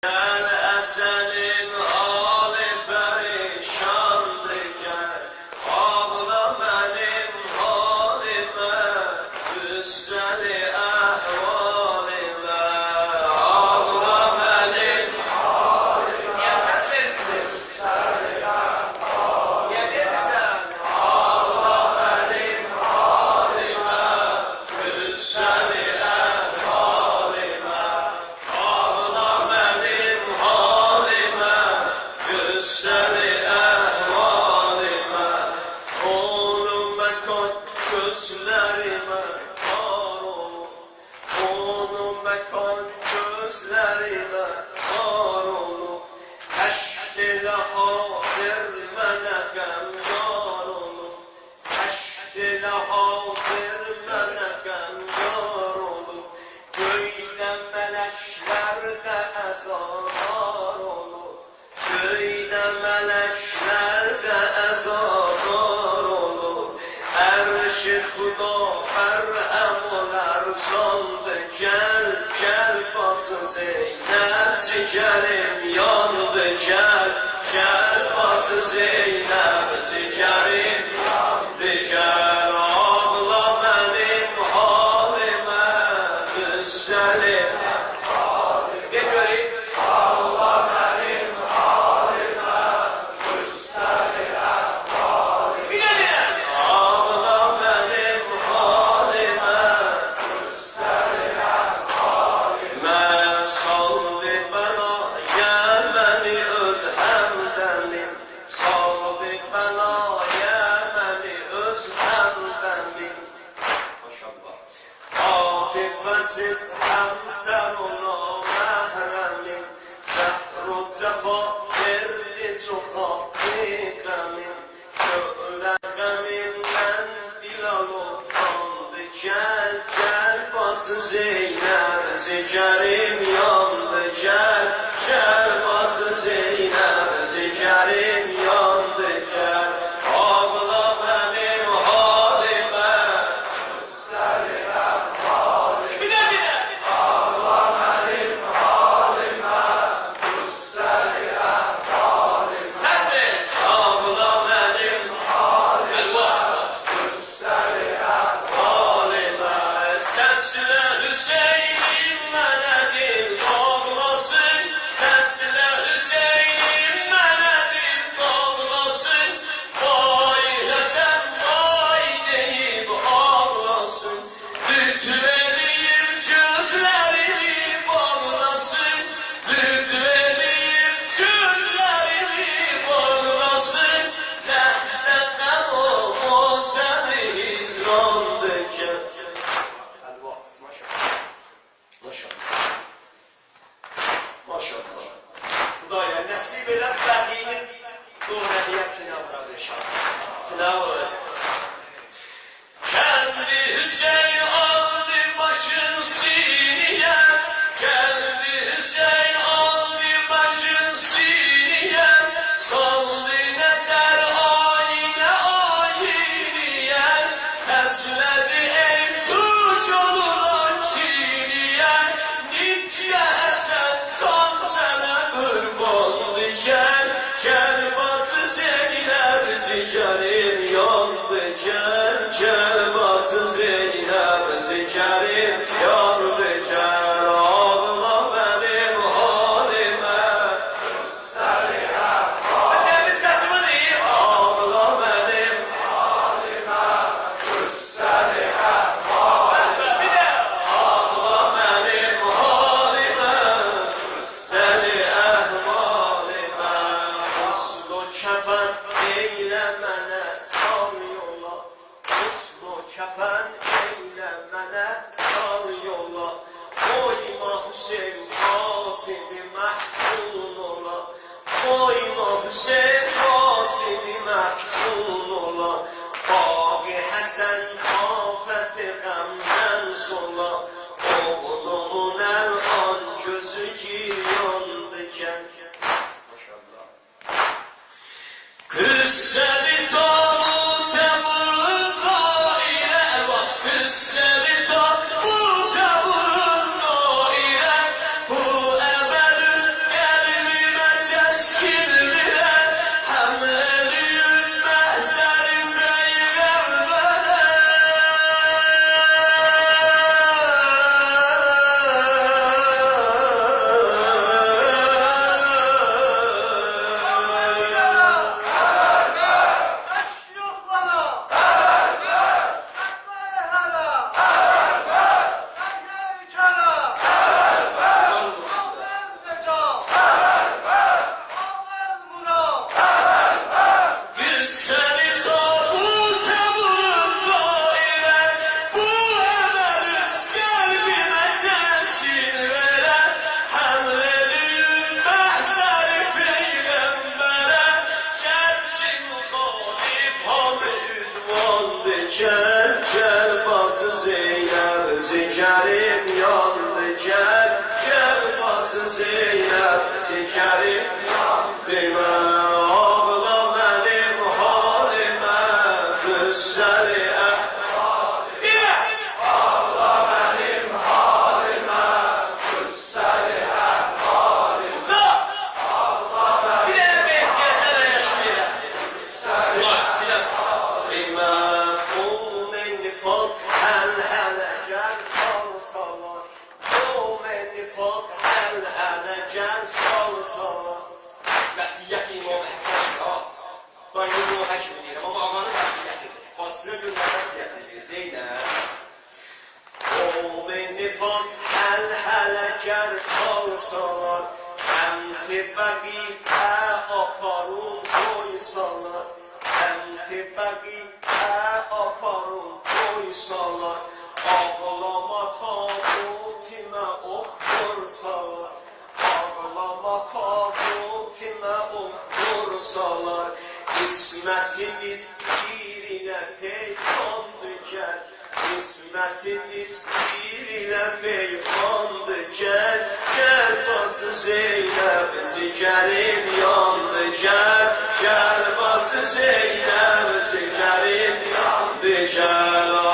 Gel esenin hali perişandı gel, ağla benim halime, üsseli ehvalime, ağla benim halime. Ya ses verir misin? Üsseli ehvalime. Ya verirsen? Ağla benim halime, üsseli gözlerime kar olup, onun mekan gözlerime kar olup, eşdile hazır mene gamyar olup, eşdile hazır mene gamyar olup, göyde meleklerde ezalar olup, göyde meleklerde ezalar olup, erşi Xudo merhamolar sandı, gel gel batı Zeynep ciğerim yandı, gel gel batı Zeynep ciğerim yandı, gel ağla benim halime, üsseli halime. De göreyim. Ağla benim halime, üsseli halime. Bir de ağla benim halime, üsseli halime. Saldı belaya beni öz hemdenim, saldı belaya beni öz hemdenim. Maşallah. Atifesiz hemsen ona mehremim, zehru cefa verdi çok hakikatim, köle geminden dilal oldandı, gel gel batı Zeynep ciğerim yandı, gel gel batı Zeynep ciğerim yandı, gel ağla benim halime, üsseli halime. Bir de ağla benim halime, üsseli halime. Ses ver. Ağla benim halime, üsseli halime. Sesle Hüseyin'im menedir ağlasın, sesle Hüseyin'im menedir ağlasın, vay Hasan vay deyip ağlasın, lütfeniyim gözlerimi bağlasın, lütfeniyim gözlerimi bağlasın, lehzeten o seni hicrandayken. Maşallah. Maşallah. Xudaya nəsib elə fəhinin doğrəliyə sınavlar inşallah. Sınav olur. Geldi Hüseyin aldı başın siniye, geldi Hüseyin aldı başın siniye, saldı nezer ayine ayiniye, tesledi ey tuş olunan çiniye, nitye esen san sene kurbandı, gel gel batı Zeynep ciğerim yandı, gel gel batı Zeynep ciğerim yandı, gel ağla benim halime, üsseli halime. Senin sesimi değil, ağla benim halime, üsseli halime. Bir de ağla benim halime, üsseli ehvalime. Husnu kefen eyle mene sal yola, husnu kefen eyle mene sal yola, koyma Hüseyin kasidi mahzun ola, koyma Hüseyin kasidi mahzun ola, Bağı Hasan afeti gamden sola, oğlumun el an gözü ki yandıken. Maşallah. Kısseli tabute vurunda ile bas, kısseli tabute vurunda ile, bu ebelüz şekerim demə ağla mənim halimə qüssəli demə ağla mənim halimə qüssəli uta ağla mənim bir dənə mehdiyyətə də yaşayır ulan siləm demə qul menni folk həl-hələ gəl sal-salar qul menni folk həl-hələ gəl sal-salar vəsiyyət İmam Həsən ben bunu həşm edirəm, amma ağanın vəsiyyətidir. Hadisəyə görə vəsiyyətidir, Zeynəb. O meni fan həl-hələ gəl sal-salar səmti bəqiqə aparun qoysalar səmti bəqiqə aparun qoysalar ağlama tabutimə ox vursalar ağlama tabutimə ox vursalar İsmətiniz birine peyvandı gel İsmətiniz birine peyvandı gel Gel bacı Zeynəb ciğerim yandı gel Gel bacı Zeynəb ciğerim yandı gel